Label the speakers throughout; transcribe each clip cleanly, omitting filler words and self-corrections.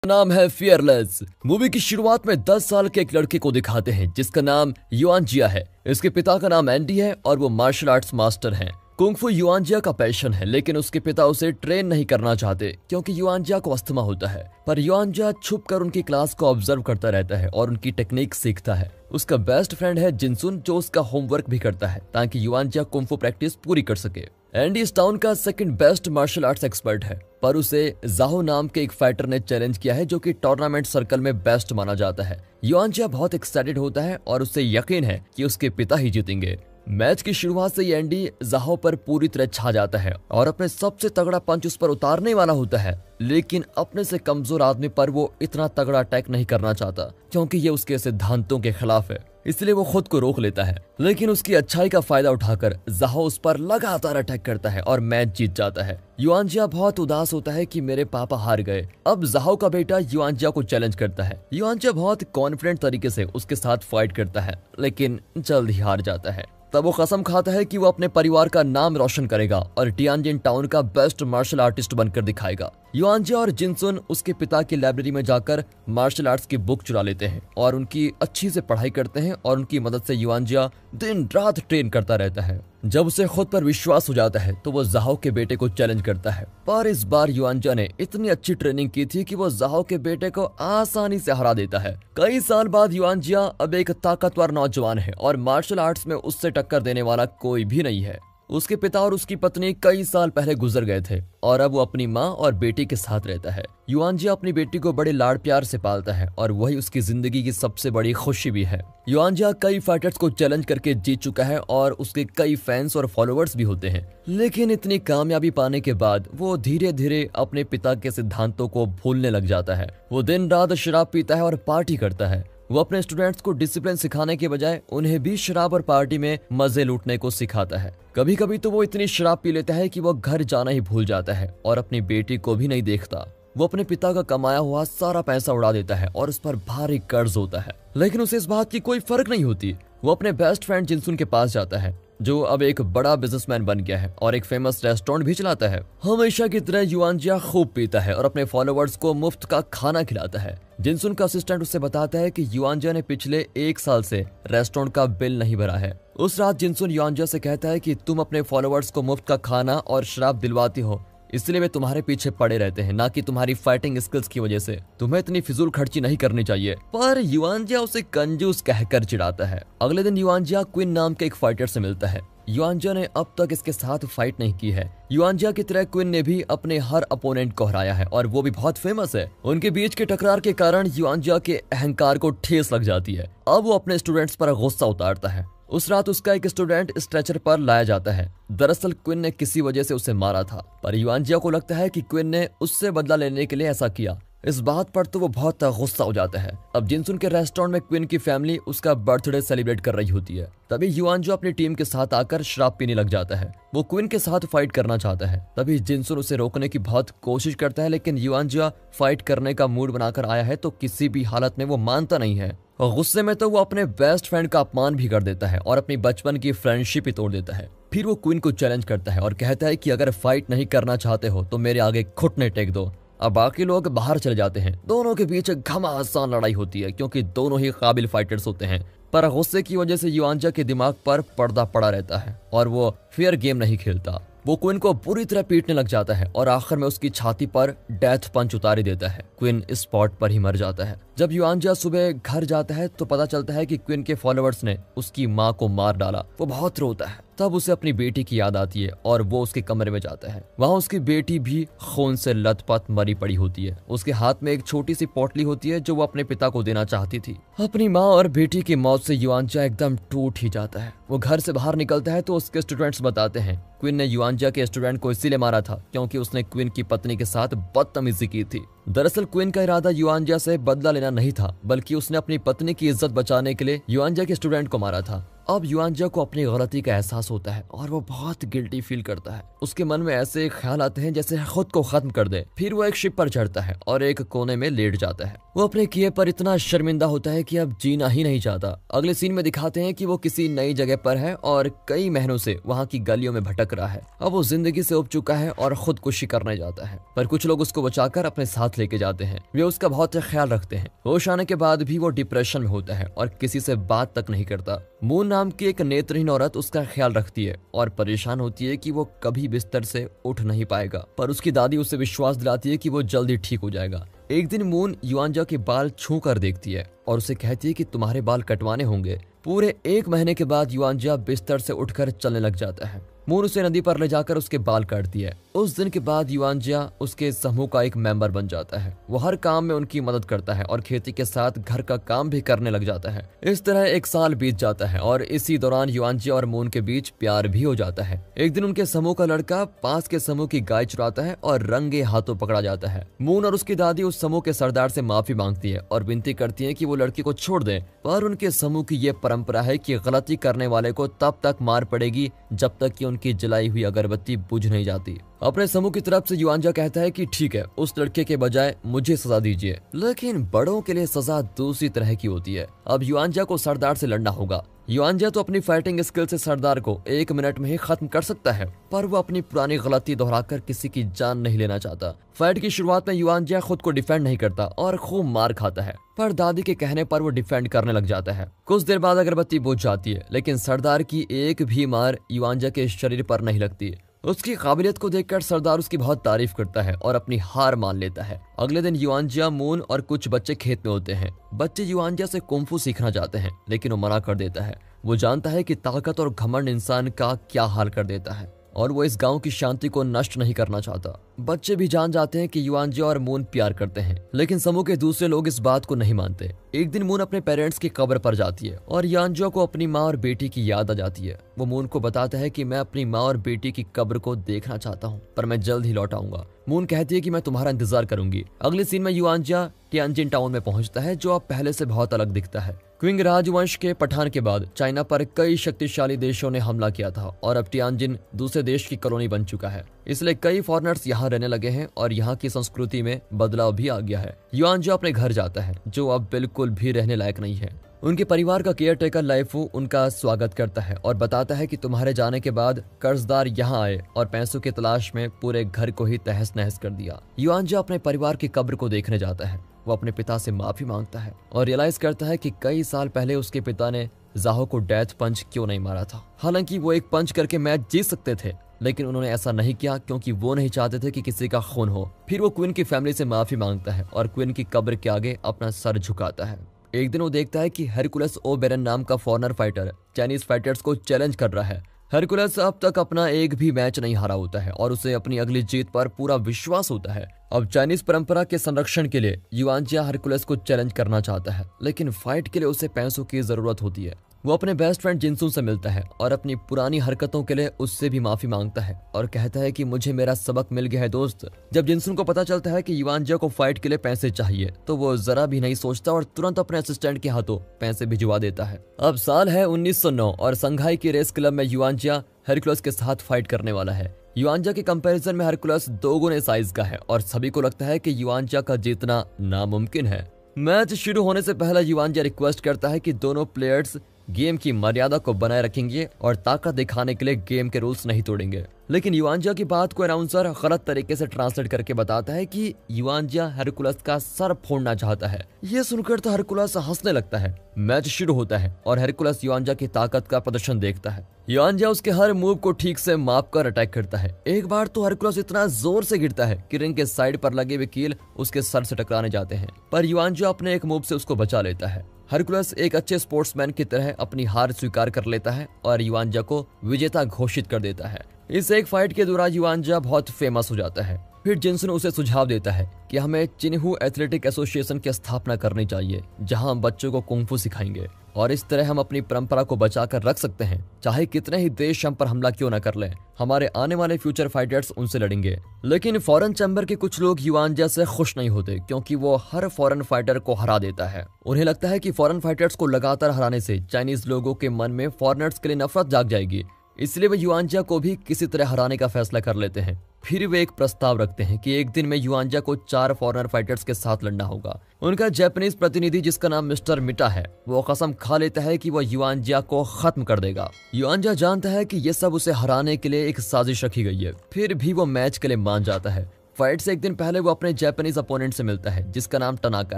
Speaker 1: नाम है fearless. Movie की शुरुआत में 10 साल के एक लड़के को दिखाते हैं जिसका नाम युआनजिया है। इसके पिता का नाम एंडी है और वो मार्शल आर्ट्स मास्टर हैं। कुंग-फू युआनजिया का पैशन है, लेकिन उसके पिता उसे ट्रेन नहीं करना चाहते क्योंकि युआनजिया को अस्थमा होता है। पर युआनजिया छुपकर उनकी क्लास को ऑब्जर्व करता रहता है और उनकी टेक्निक सीखता है। उसका बेस्ट फ्रेंड है जिनसुन, जो उसका होमवर्क भी करता है ताकि युआनजिया कुंग-फू प्रैक्टिस पूरी कर सके। एंडी इस टाउन का second best martial arts expert है, पर उसे जाहो नाम के एक फाइटर ने चैलेंज किया है जो कि टूर्नामेंट सर्कल में बेस्ट माना जाता है। युआनजिया बहुत एक्साइटेड होता है और उसे यकीन है कि उसके पिता ही जीतेंगे। मैच की शुरुआत से ही एंडी जाहो पर पूरी तरह छा जाता है और अपने सबसे तगड़ा पंच उस पर उतारने वाला होता है, लेकिन अपने से कमजोर आदमी पर वो इतना तगड़ा अटैक नहीं करना चाहता क्योंकि ये उसके सिद्धांतों के खिलाफ है, इसलिए वो खुद को रोक लेता है। लेकिन उसकी अच्छाई का फायदा उठाकर जाहो उस पर लगातार अटैक करता है और मैच जीत जाता है। युआनजिया बहुत उदास होता है कि मेरे पापा हार गए। अब जाहो का बेटा युआनजिया को चैलेंज करता है। युआनजिया बहुत कॉन्फिडेंट तरीके से उसके साथ फाइट करता है, लेकिन जल्द ही हार जाता है। तब वो कसम खाता है कि वो अपने परिवार का नाम रोशन करेगा और टियानजिन टाउन का बेस्ट मार्शल आर्टिस्ट बनकर दिखाएगा। युआनजिया और जिनसुन उसके पिता की लाइब्रेरी में जाकर मार्शल आर्ट्स की बुक चुरा लेते हैं और उनकी अच्छी से पढ़ाई करते हैं और उनकी मदद से युआनजिया दिन रात ट्रेन करता रहता है। जब उसे खुद पर विश्वास हो जाता है तो वो जाहो के बेटे को चैलेंज करता है, पर इस बार युआनजिया ने इतनी अच्छी ट्रेनिंग की थी कि वो जाहो के बेटे को आसानी से हरा देता है। कई साल बाद युआनजिया अब एक ताकतवर नौजवान है और मार्शल आर्ट्स में उससे टक्कर देने वाला कोई भी नहीं है। उसके पिता और उसकी पत्नी कई साल पहले गुजर गए थे और अब वो अपनी माँ और बेटी के साथ रहता है। युआनजिया अपनी बेटी को बड़े लाड़ प्यार से पालता है और वही उसकी जिंदगी की सबसे बड़ी खुशी भी है। युआनजिया कई फाइटर्स को चैलेंज करके जीत चुका है और उसके कई फैंस और फॉलोअर्स भी होते हैं, लेकिन इतनी कामयाबी पाने के बाद वो धीरे धीरे अपने पिता के सिद्धांतों को भूलने लग जाता है। वो दिन रात शराब पीता है और पार्टी करता है। वो अपने स्टूडेंट्स को डिसिप्लिन सिखाने के बजाय उन्हें भी शराब और पार्टी में मजे लूटने को सिखाता है। कभी कभी तो वो इतनी शराब पी लेता है कि वो घर जाना ही भूल जाता है और अपनी बेटी को भी नहीं देखता। वो अपने पिता का कमाया हुआ सारा पैसा उड़ा देता है और उस पर भारी कर्ज होता है, लेकिन उसे इस बात की कोई फर्क नहीं होती। वो अपने बेस्ट फ्रेंड जिनसुन के पास जाता है जो अब एक बड़ा बिजनेसमैन बन गया है और एक फेमस रेस्टोरेंट भी चलाता है। हमेशा की तरह युआनजिया खूब पीता है और अपने फॉलोअर्स को मुफ्त का खाना खिलाता है। जिनसुन का असिस्टेंट उससे बताता है कि युआनजिया ने पिछले 1 साल से रेस्टोरेंट का बिल नहीं भरा है। उस रात जिनसुन युआनजिया से कहता है कि तुम अपने फॉलोअर्स को मुफ्त का खाना और शराब दिलवाती हो, इसलिए वे तुम्हारे पीछे पड़े रहते हैं, ना कि तुम्हारी फाइटिंग स्किल्स की वजह से। तुम्हें इतनी फिजूल खर्ची नहीं करनी चाहिए। पर युआनजिया उसे कंजूस कहकर चिढ़ाता है। अगले दिन युआनजिया क्विन नाम के एक फाइटर से मिलता है। युआनजिया ने अब तक इसके साथ फाइट नहीं की है। युआनजिया की तरह क्विन ने भी अपने हर अपोनेंट को हराया है और वो भी बहुत फेमस है। उनके बीच के टकरार के कारण युआनजिया के अहंकार को ठेस लग जाती है। अब वो अपने स्टूडेंट्स पर गुस्सा उतारता है। उस रात उसका एक स्टूडेंट स्ट्रेचर पर लाया जाता है। दरअसल क्विन ने किसी वजह से उसे मारा था, पर युआनजिया को लगता है कि क्विन ने उससे बदला लेने के लिए ऐसा किया। इस बात पर तो वो बहुत गुस्सा हो जाता है। अब जिनसुन के रेस्टोरेंट में क्विन की फैमिली उसका बर्थडे सेलिब्रेट कर रही होती है। तभी युआनजिया अपनी टीम के साथ आकर शराब पीने लग जाता है। वो क्विन के साथ फाइट करना चाहता है। तभी जिनसुन उसे रोकने की बहुत कोशिश करता है, लेकिन युआनजिया फाइट करने का मूड बनाकर आया है तो किसी भी हालत में वो मानता नहीं है। गुस्से में तो वो अपने बेस्ट फ्रेंड का अपमान भी कर देता है और अपनी बचपन की फ्रेंडशिप ही तोड़ देता है। फिर वो क्वीन को चैलेंज करता है और कहता है कि अगर फाइट नहीं करना चाहते हो तो मेरे आगे घुटने टेक दो। अब बाकी लोग बाहर चले जाते हैं। दोनों के बीच घमासान लड़ाई होती है क्योंकि दोनों ही काबिल फाइटर्स होते हैं, पर गुस्से की वजह से युआनजिया के दिमाग पर पर्दा पड़ा रहता है और वो फेयर गेम नहीं खेलता। वो क्विन को बुरी तरह पीटने लग जाता है और आखिर में उसकी छाती पर डेथ पंच उतारी देता है। क्विन इस स्पॉट पर ही मर जाता है। जब युआनजिया सुबह घर जाता है तो पता चलता है कि क्विन के फॉलोअर्स ने उसकी माँ को मार डाला। वो बहुत रोता है। तब उसे अपनी बेटी की याद आती है और वो उसके कमरे में जाता है। वहाँ उसकी बेटी भी खून से लथपथ मरी पड़ी होती है। उसके हाथ में एक छोटी सी पोटली होती है जो वो अपने पिता को देना चाहती थी। अपनी माँ और बेटी की मौत से युआनजिया एकदम टूट ही जाता है। वो घर से बाहर निकलता है तो उसके स्टूडेंट्स बताते हैं क्विन ने युआनजिया के स्टूडेंट को इसीलिए मारा था क्योंकि उसने क्विन की पत्नी के साथ बदतमीजी की थी। दरअसल क्विन का इरादा युआनजिया से बदला लेना नहीं था, बल्कि उसने अपनी पत्नी की इज्जत बचाने के लिए युआनजिया के स्टूडेंट को मारा था। अब युआनजिया को अपनी गलती का एहसास होता है और वो बहुत गिल्टी फील करता है। उसके मन में ऐसे ख्याल आते हैं जैसे खुद को खत्म कर दे। फिर वो एक शिप पर चढ़ता है और एक कोने में लेट जाता है। वो अपने किए पर इतना शर्मिंदा होता है कि अब जीना ही नहीं चाहता। अगले सीन में दिखाते हैं कि वो किसी नई जगह पर है और कई महीनों से वहाँ की गलियों में भटक रहा है। अब वो जिंदगी से उब चुका है और खुदकुशी करने जाता है, पर कुछ लोग उसको बचाकर अपने साथ लेके जाते हैं। वे उसका बहुत ख्याल रखते हैं। होश आने के बाद भी वो डिप्रेशन में होता है और किसी से बात तक नहीं करता। मून नाम की एक नेत्रहीन औरत उसका ख्याल रखती है और परेशान होती है कि वो कभी बिस्तर से उठ नहीं पाएगा, पर उसकी दादी उसे विश्वास दिलाती है कि वो जल्दी ठीक हो जाएगा। एक दिन मून युआनजिया के बाल छू कर देखती है और उसे कहती है कि तुम्हारे बाल कटवाने होंगे। पूरे 1 महीने के बाद युआनजिया बिस्तर से उठकर चलने लग जाता है। मून उसे नदी पर ले जाकर उसके बाल काटती है। उस दिन के बाद युआनजिया उसके समूह का एक मेंबर बन जाता है। वो हर काम में उनकी मदद करता है और खेती के साथ घर का काम भी करने लग जाता है। इस तरह 1 साल बीत जाता है और इसी दौरान युआनजिया और मून के बीच प्यार भी हो जाता है। एक दिन उनके समूह का लड़का पास के समूह की गाय चुराता है और रंगे हाथों पकड़ा जाता है। मून और उसकी दादी उस समूह के सरदार से माफी मांगती है और विनती करती है कि वो लड़की को छोड़ दे, पर उनके समूह की ये परंपरा है कि गलती करने वाले को तब तक मार पड़ेगी जब तक कि उनकी जलाई हुई अगरबत्ती बुझ नहीं जाती। अपने समूह की तरफ से युआनजिया कहता है कि ठीक है, उस लड़के के बजाय मुझे सजा दीजिए, लेकिन बड़ों के लिए सजा दूसरी तरह की होती है। अब युआनजिया को सरदार से लड़ना होगा। युआनजिया तो अपनी फाइटिंग स्किल से सरदार को 1 मिनट में ही खत्म कर सकता है, पर वो अपनी पुरानी गलती दोहराकर किसी की जान नहीं लेना चाहता। फाइट की शुरुआत में युआनजिया खुद को डिफेंड नहीं करता और खूब मार खाता है, पर दादी के कहने पर वो डिफेंड करने लग जाता है। कुछ देर बाद अगरबत्ती बुझ जाती है, लेकिन सरदार की एक भी मार युआनजिया के शरीर पर नहीं लगती। उसकी काबिलियत को देखकर सरदार उसकी बहुत तारीफ करता है और अपनी हार मान लेता है। अगले दिन युआनजिया, मून और कुछ बच्चे खेत में होते हैं। बच्चे युआनजिया से कुंफू सीखना चाहते हैं, लेकिन वो मना कर देता है। वो जानता है कि ताकत और घमंड इंसान का क्या हाल कर देता है और वो इस गांव की शांति को नष्ट नहीं करना चाहता। बच्चे भी जान जाते हैं कि युआनजिया और मून प्यार करते हैं, लेकिन समूह के दूसरे लोग इस बात को नहीं मानते। एक दिन मून अपने पेरेंट्स की कब्र पर जाती है और युआनजिया को अपनी माँ और बेटी की याद आ जाती है। वो मून को बताता है कि मैं अपनी माँ और बेटी की कब्र को देखना चाहता हूँ, पर मैं जल्द ही लौट आऊंगा। मून कहती है कि मैं तुम्हारा इंतजार करूंगी। अगले सीन में युआनजिया टियानजिन टाउन में पहुंचता है, जो अब पहले से बहुत अलग दिखता है। क्विंग राजवंश के पठान के बाद चाइना पर कई शक्तिशाली देशों ने हमला किया था और अब टियानजिन दूसरे देश की कॉलोनी बन चुका है, इसलिए कई फॉरेनर्स यहाँ रहने लगे हैं और यहाँ की संस्कृति में बदलाव भी आ गया है। युआनजिया अपने घर जाता है, जो अब बिल्कुल भी रहने लायक नहीं है। उनके परिवार का केयर टेकर लाइफू उनका स्वागत करता है और बताता है कि तुम्हारे जाने के बाद कर्जदार यहाँ आए और पैसों की तलाश में पूरे घर को ही तहस नहस कर दिया। युआनजिया अपने परिवार की कब्र को देखने जाता है। वो अपने पिता से माफी मांगता है और रियलाइज करता है कि कई साल पहले उसके पिता ने जाहो को डेथ पंच क्यों नहीं मारा था। हालांकि वो एक पंच करके मैच जीत सकते थे, लेकिन उन्होंने ऐसा नहीं किया क्योंकि वो नहीं चाहते थे कि किसी का खून हो। फिर वो क्वीन की फैमिली से माफी मांगता है और क्वीन की कब्र के आगे अपना सर झुकाता है। एक दिन वो देखता है कि हेरकुलस ओबेरन नाम का फॉरेनर फाइटर चाइनीज फाइटर्स को चैलेंज कर रहा है। हेरकुलस अब तक अपना एक भी मैच नहीं हारा होता है और उसे अपनी अगली जीत पर पूरा विश्वास होता है। अब चाइनीज परंपरा के संरक्षण के लिए युआनजिया हेरकुलस को चैलेंज करना चाहता है, लेकिन फाइट के लिए उसे पैसों की जरूरत होती है। वो अपने बेस्ट फ्रेंड जिनसू से मिलता है और अपनी पुरानी हरकतों के लिए उससे भी माफी मांगता है और कहता है कि मुझे मेरा सबक मिल गया है दोस्त। जब जिनसू को पता चलता है कि युआनजिया को फाइट के लिए पैसे चाहिए, तो वो जरा भी नहीं सोचता और तुरंत अपने असिस्टेंट के हाथों पैसे भिजवा देता है। अब साल है 1909 और संघाई की रेस क्लब में युआनजिया हेरकुलस के साथ फाइट करने वाला है। युआनजिया के कंपैरिजन में हेरकुलस 2 गुने साइज का है और सभी को लगता है कि युआनजिया का जीतना नामुमकिन है। मैच शुरू होने से पहले युआनजिया रिक्वेस्ट करता है कि दोनों प्लेयर्स गेम की मर्यादा को बनाए रखेंगे और ताकत दिखाने के लिए गेम के रूल्स नहीं तोड़ेंगे, लेकिन युआनजिया की बात को अनाउंसर गलत तरीके से ट्रांसलेट करके बताता है कि युआनजिया हेरकुलस का सर फोड़ना चाहता है। ये सुनकर तो हेरकुलस हंसने लगता है। मैच शुरू होता है और हेरकुलस युआनजिया की ताकत का प्रदर्शन देखता है। युआनजिया उसके हर मूव को ठीक से माप कर अटैक करता है। एक बार तो हेरकुलस इतना जोर से गिरता है कि रिंग के साइड पर लगे हुए कील उसके सर से टकराने जाते हैं, पर युआनजिया अपने एक मूव से उसको बचा लेता है। हेरकुलस एक अच्छे स्पोर्ट्समैन की तरह अपनी हार स्वीकार कर लेता है और युआनजिया को विजेता घोषित कर देता है। इस एक फाइट के दौरान युआनजिया बहुत फेमस हो जाता है। फिर जिनसन उसे सुझाव देता है कि हमें चिन्हू एथलेटिक एसोसिएशन की स्थापना करनी चाहिए जहां हम बच्चों को कुंफू सिखाएंगे और इस तरह हम अपनी परंपरा को बचाकर रख सकते हैं। चाहे कितने ही देश हम पर हमला क्यों न कर लें, हमारे आने वाले फ्यूचर फाइटर्स उनसे लड़ेंगे। लेकिन फॉरेन चैम्बर के कुछ लोग युआनजिया से खुश नहीं होते क्योंकि वो हर फॉरेन फाइटर को हरा देता है। उन्हें लगता है कि फॉरेन फाइटर्स को लगातार हराने से चाइनीज लोगों के मन में फॉरेनर्स के लिए नफरत जाग जाएगी, इसलिए वे युआनजिया को भी किसी तरह हराने का फैसला कर लेते हैं। फिर वे एक प्रस्ताव रखते हैं कि एक दिन में युआनजिया को 4 फॉरेनर फाइटर्स के साथ लड़ना होगा। उनका जापानीज प्रतिनिधि जिसका नाम मिस्टर मिटा है, वो कसम खा लेता है कि वो युआनजिया को खत्म कर देगा। युआनजिया जानता है कि ये सब उसे हराने के लिए एक साजिश रखी गई है, फिर भी वो मैच के लिए मान जाता है। फाइट से एक दिन पहले वो अपने जापानीज अपोनेंट से मिलता है जिसका नाम टनाका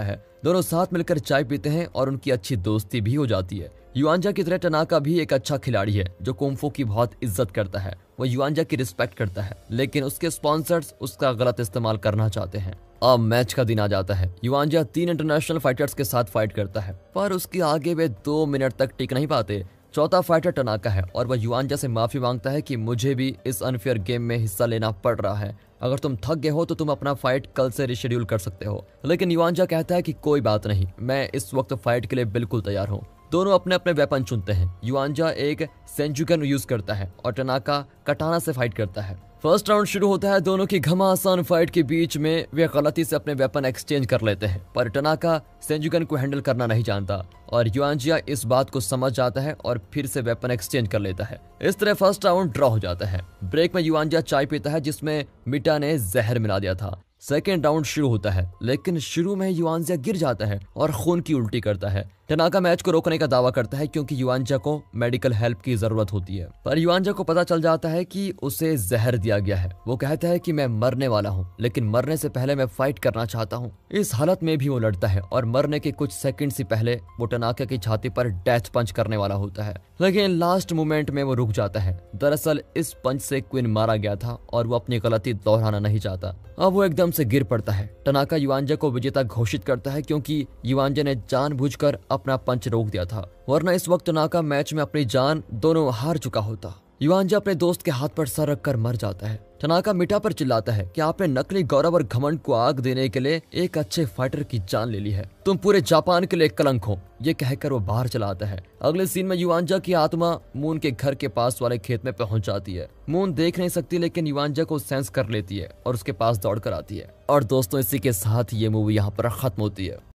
Speaker 1: है। दोनों साथ मिलकर चाय पीते हैं और उनकी अच्छी दोस्ती भी हो जाती है। युआनजिया की तरह टनाका भी एक अच्छा खिलाड़ी है जो कुंफू की बहुत इज्जत करता है। वो युआनजिया की रिस्पेक्ट करता है, लेकिन उसके स्पॉन्सर्स उसका गलत इस्तेमाल करना चाहते हैं। अब मैच का दिन आ जाता है। युआनजिया 3 इंटरनेशनल फाइटर्स के साथ फाइट करता है, पर उसके आगे वे 2 मिनट तक टिक नहीं पाते। चौथा फाइटर टनाका है और वह युआनजिया से माफी मांगता है कि मुझे भी इस अनफेयर गेम में हिस्सा लेना पड़ रहा है। अगर तुम थक गए हो तो तुम अपना फाइट कल से रिशेड्यूल कर सकते हो। लेकिन युआनजिया कहता है कि कोई बात नहीं, मैं इस वक्त फाइट के लिए बिल्कुल तैयार हूँ। दोनों अपने अपने वेपन चुनते हैं। युआनजिया एक सेंजुगन यूज करता है और टनाका कटाना से फाइट करता है। फर्स्ट राउंड शुरू होता है। दोनों की घमासान फाइट के बीच में वे गलती से अपने वेपन एक्सचेंज कर लेते हैं, पर टनाका सेंजुगन को हैंडल करना नहीं जानता और युआनजिया इस बात को समझ जाता है और फिर से वेपन एक्सचेंज कर लेता है। इस तरह फर्स्ट राउंड ड्रॉ हो जाता है। ब्रेक में युआनजिया चाय पीता है जिसमें मिटा ने जहर मिला दिया था। सेकेंड राउंड शुरू होता है, लेकिन शुरू में युआनजिया गिर जाता है और खून की उल्टी करता है। टनाका मैच को रोकने का दावा करता है क्योंकि युआनजिया को मेडिकल हेल्प की जरूरत होती है, पर युआनजिया को पता चल जाता है कि उसे जहर दिया गया है। वो कहता है कि मैं मरने वाला हूँ, लेकिन मरने से पहले मैं फाइट करना चाहता हूँ। इस हालत में भी वो लड़ता है और मरने के कुछ सेकंड से पहले वो टनाका की छाती पर डेथ पंच करने वाला होता है, लेकिन लास्ट मोमेंट में वो रुक जाता है। दरअसल इस पंच से क्वीन मारा गया था और वो अपनी गलती दोहराना नहीं चाहता। अब वो एकदम से गिर पड़ता है। टनाका युआनजिया को विजेता घोषित करता है क्योंकि युआनजिया ने जानबूझकर अपना पंच रोक दिया था, वरना इस वक्त टनाका मैच में अपनी जान दोनों हार चुका होता। युआनजिया अपने दोस्त के हाथ पर सर रखकर मर जाता है। टनाका मिटा पर चिल्लाता है कि आपने नकली गौरव और घमंड को आग देने के लिए एक अच्छे फाइटर की जान ले ली है, तुम पूरे जापान के लिए कलंक हो। ये कहकर वो बाहर चला आता है। अगले सीन में युआनजिया की आत्मा मून के घर के पास वाले खेत में पहुंच जाती है। मून देख नहीं सकती, लेकिन युआनजिया को सेंस कर लेती है और उसके पास दौड़ कर आती है। और दोस्तों, इसी के साथ ये मूवी यहाँ पर खत्म होती है।